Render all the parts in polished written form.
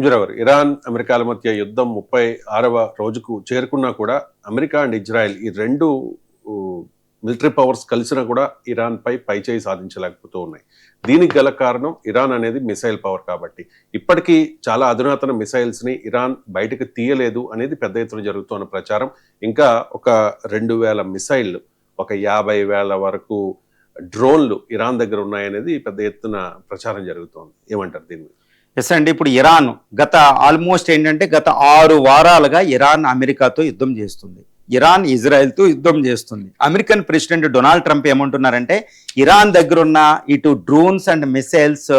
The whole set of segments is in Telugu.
మంజురావు గారు, ఇరాన్ అమెరికాల మధ్య యుద్ధం 36వ రోజుకు చేరుకున్నా కూడా అమెరికా అండ్ ఇజ్రాయెల్ ఈ రెండు మిలిటరీ పవర్స్ కలిసినా కూడా ఇరాన్ పై పైచేయి సాధించలేకపోతూ ఉన్నాయి. దీనికి గల కారణం ఇరాన్ అనేది మిసైల్ పవర్ కాబట్టి. ఇప్పటికీ చాలా అధునాతన మిసైల్స్ ని ఇరాన్ బయటకు తీయలేదు అనేది పెద్ద ఎత్తున జరుగుతున్న ప్రచారం. ఇంకా ఒక 2000 మిసైళ్లు, ఒక 50,000 వరకు డ్రోన్లు ఇరాన్ దగ్గర ఉన్నాయనేది పెద్ద ఎత్తున ప్రచారం జరుగుతోంది. ఏమంటారు దీని మీద? ఎస్ అండి. ఇప్పుడు ఇరాన్ గత ఆల్మోస్ట్ ఏంటంటే గత 6 వారాలుగా ఇరాన్ అమెరికాతో యుద్ధం చేస్తుంది, ఇరాన్ ఇజ్రాయెల్తో యుద్ధం చేస్తుంది. అమెరికన్ ప్రెసిడెంట్ డొనాల్డ్ ట్రంప్ ఏమంటున్నారంటే ఇరాన్ దగ్గర ఉన్న ఇటు drones and missiles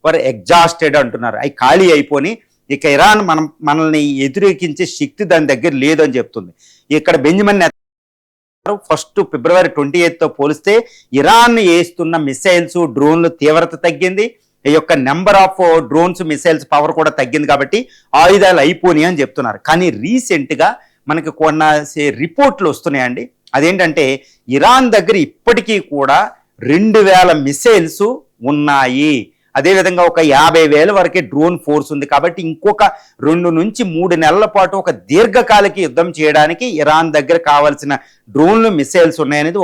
were exhausted అంటున్నారు, అవి ఖాళీ అయిపోయి ఇక ఇరాన్ మనల్ని ఎదురెక్కించే శక్తి దాని దగ్గర లేదని చెప్తుంది. ఇక్కడ బెంజమిన్ ఫస్ట్ ఫిబ్రవరి 28తో పోలిస్తే ఇరాన్ వేస్తున్న మిసైల్స్ డ్రోన్లు తీవ్రత తగ్గింది, ఈ యొక్క number of drones missiles power కూడా తగ్గింది, కాబట్టి ఆయుధాలు అయిపోయినాయి అని చెప్తున్నారు. కానీ రీసెంట్గా మనకి కొన్ని రిపోర్ట్లు వస్తున్నాయండి. అదేంటంటే ఇరాన్ దగ్గర ఇప్పటికీ కూడా 2000 మిసైల్స్ ఉన్నాయి, అదేవిధంగా ఒక 50,000 వరకే డ్రోన్ ఫోర్స్ ఉంది. కాబట్టి ఇంకొక 2 నుంచి 3 నెలల పాటు ఒక దీర్ఘకాలిక యుద్ధం చేయడానికి ఇరాన్ దగ్గర కావాల్సిన డ్రోన్లు మిసైల్స్ ఉన్నాయనేది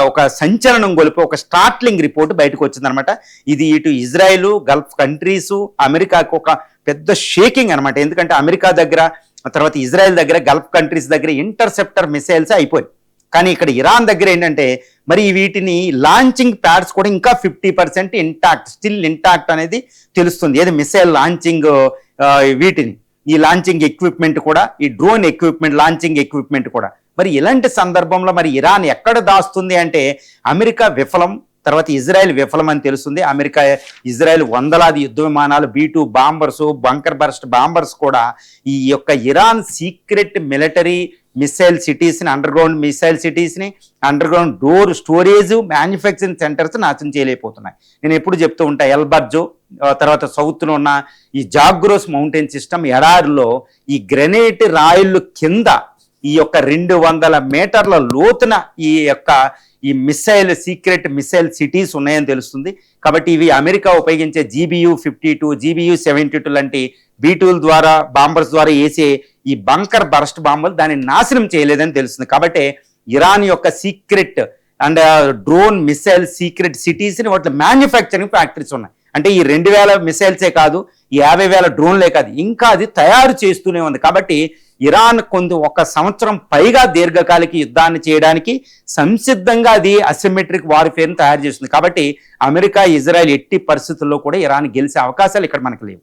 ఒక సంచలనం గొలిపి ఒక స్టార్ట్లింగ్ రిపోర్ట్ బయటకు వచ్చిందనమాట. ఇది ఇటు ఇజ్రాయెల్, గల్ఫ్ కంట్రీస్, అమెరికాకు ఒక పెద్ద షేకింగ్ అనమాట. ఎందుకంటే అమెరికా దగ్గర, తర్వాత ఇజ్రాయెల్ దగ్గర, గల్ఫ్ కంట్రీస్ దగ్గర ఇంటర్సెప్టర్ మిసైల్స్ అయిపోయి, కానీ ఇక్కడ ఇరాన్ దగ్గర ఏంటంటే మరి వీటిని లాంచింగ్ ప్యాడ్స్ కూడా ఇంకా 50% ఇంటాక్ట్, స్టిల్ ఇంటాక్ట్ అనేది తెలుస్తుంది. ఏది మిసైల్ లాంచింగ్ వీటిని, ఈ లాంచింగ్ ఎక్విప్మెంట్ కూడా, ఈ డ్రోన్ ఎక్విప్మెంట్, లాంచింగ్ ఎక్విప్మెంట్ కూడా. మరి ఇలాంటి సందర్భంలో మరి ఇరాన్ ఎక్కడ దాస్తుంది అంటే అమెరికా విఫలం, తర్వాత ఇజ్రాయెల్ విఫలం అని తెలుస్తుంది. అమెరికా ఇజ్రాయెల్ వందలాది యుద్ధ విమానాలు, B-2 bombers, bunker burst bombers కూడా ఈ యొక్క ఇరాన్ సీక్రెట్ మిలిటరీ మిసైల్ సిటీస్ని, అండర్ గ్రౌండ్ మిసైల్ సిటీస్ని, underground door storage manufacturing centres నాశనం చేయలేకపోతున్నాయి. నేను ఎప్పుడు చెప్తూ ఉంటా, ఎల్బర్జో, తర్వాత సౌత్లో ఉన్న ఈ జాగ్రోస్ మౌంటైన్ సిస్టమ్ ఎడారిలో ఈ గ్రెనైట్ రాయిళ్ళు కింద ఈ యొక్క 200 మీటర్ల లోతున ఈ మిసైల్ సీక్రెట్ మిసైల్ సిటీస్ ఉన్నాయని తెలుస్తుంది. కాబట్టి ఇవి అమెరికా ఉపయోగించే GBU-52, GBU-72 లాంటి B-2 ద్వారా, బాంబర్స్ ద్వారా వేసే ఈ బంకర్ బర్స్ట్ బాంబులు దాన్ని నాశనం చేయలేదని తెలుస్తుంది. కాబట్టి ఇరాన్ యొక్క secret and drone missile secret సిటీస్ని వాటి మ్యానుఫ్యాక్చరింగ్ ఫ్యాక్టరీస్ ఉన్నాయి. అంటే ఈ 2000 మిసైల్సే కాదు, ఈ 50,000 డ్రోన్లే కాదు, ఇంకా అది తయారు చేస్తూనే ఉంది. కాబట్టి ఇరాన్ ఒక సంవత్సరం పైగా దీర్ఘకాలిక యుద్ధాన్ని చేయడానికి సంసిద్ధంగా అది అసిమెట్రిక్ వార్ఫేర్ని తయారు చేస్తుంది. కాబట్టి అమెరికా, ఇజ్రాయెల్ ఎట్టి పరిస్థితుల్లో కూడా ఇరాన్ గెలిచే అవకాశాలు ఇక్కడ మనకు లేవు.